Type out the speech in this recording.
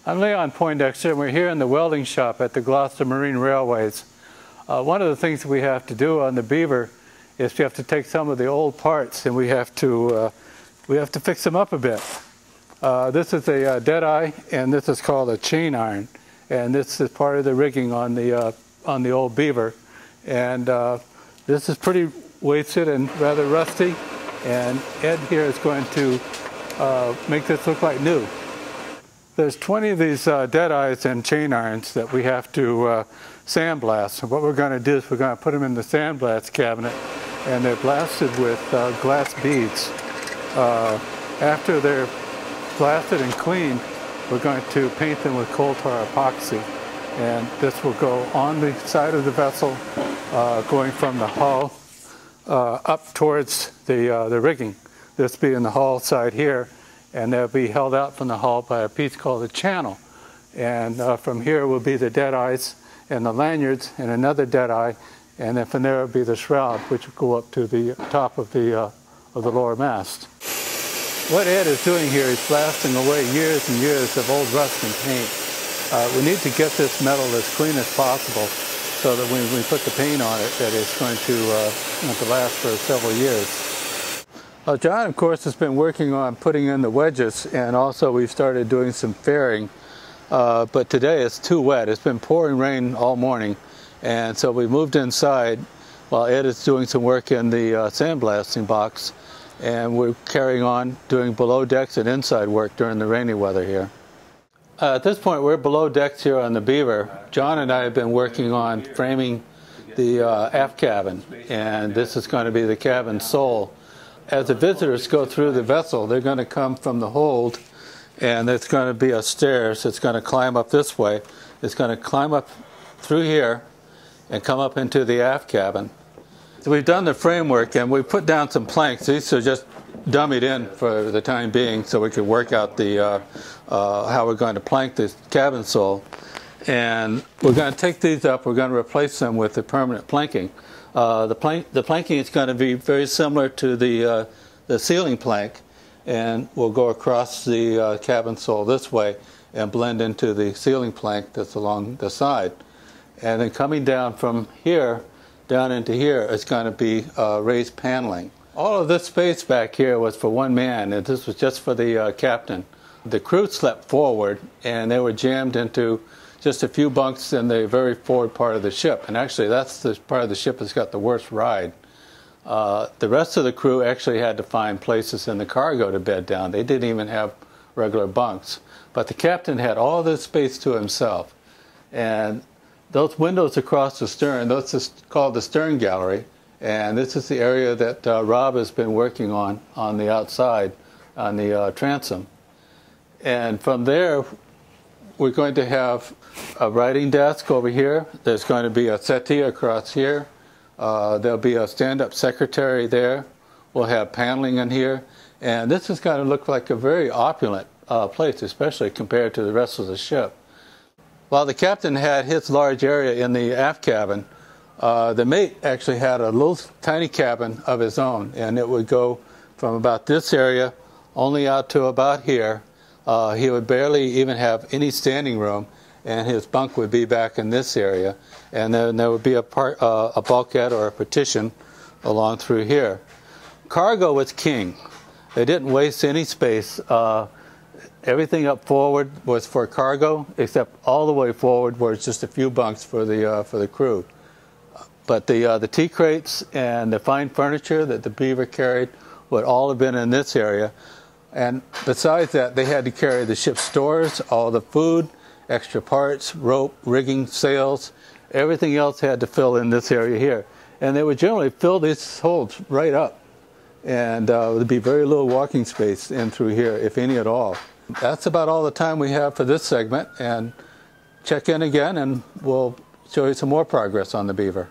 I'm Leon Poindexter, and we're here in the welding shop at the Gloucester Marine Railways. One of the things we have to do on the Beaver is we have to take some of the old parts and we have to fix them up a bit. This is a deadeye, and this is called a chain iron, and this is part of the rigging on the old Beaver. And this is pretty wasted and rather rusty, and Ed here is going to make this look like new. There's 20 of these deadeyes and chain irons that we have to sandblast. So what we're going to do is we're going to put them in the sandblast cabinet, and they're blasted with glass beads. After they're blasted and cleaned, we're going to paint them with coal tar epoxy, and this will go on the side of the vessel, going from the hull up towards the rigging. This being the hull side here, and they'll be held out from the hull by a piece called a channel. And from here will be the deadeyes and the lanyards and another deadeye, and then from there will be the shroud, which will go up to the top of the lower mast. What Ed is doing here is blasting away years and years of old rust and paint. We need to get this metal as clean as possible so that when we put the paint on it, that it's going to last for several years. John, of course, has been working on putting in the wedges, and also we've started doing some fairing. But today it's too wet. It's been pouring rain all morning, and so we moved inside while Ed is doing some work in the sandblasting box, and we're carrying on doing below decks and inside work during the rainy weather here. At this point, we're below decks here on the Beaver. John and I have been working on framing the aft cabin, and this is going to be the cabin sole. As the visitors go through the vessel, they're going to come from the hold, and there's going to be a stairs. It's going to climb up this way. It's going to climb up through here and come up into the aft cabin. So we've done the framework, and we've put down some planks. These are just dummied in for the time being so we could work out the how we're going to plank this cabin sole. And we're going to take these up. We're going to replace them with the permanent planking. The planking is going to be very similar to the ceiling plank, and we'll go across the cabin sole this way and blend into the ceiling plank that's along the side. And then coming down from here down into here is going to be raised paneling. All of this space back here was for one man, and this was just for the captain. The crew slept forward, and they were jammed into just a few bunks in the very forward part of the ship, and actually that's the part of the ship that's got the worst ride. The rest of the crew actually had to find places in the cargo to bed down. They didn't even have regular bunks. But the captain had all this space to himself. And those windows across the stern, those is called the stern gallery, and this is the area that Rob has been working on the outside, on the transom. And from there, we're going to have a writing desk over here. There's going to be a settee across here. There'll be a stand-up secretary there. We'll have paneling in here. And this is going to look like a very opulent place, especially compared to the rest of the ship. While the captain had his large area in the aft cabin, the mate actually had a little tiny cabin of his own, and it would go from about this area only out to about here. He would barely even have any standing room, and his bunk would be back in this area, and then there would be a bulkhead or a partition along through here. Cargo was king. They didn't waste any space. Everything up forward was for cargo, except all the way forward where it's just a few bunks for the crew. But the tea crates and the fine furniture that the Beaver carried would all have been in this area. And besides that, they had to carry the ship's stores, all the food, extra parts, rope, rigging, sails. Everything else had to fill in this area here. And they would generally fill these holds right up. And there'd be very little walking space in through here, if any at all. That's about all the time we have for this segment. And check in again, and we'll show you some more progress on the Beaver.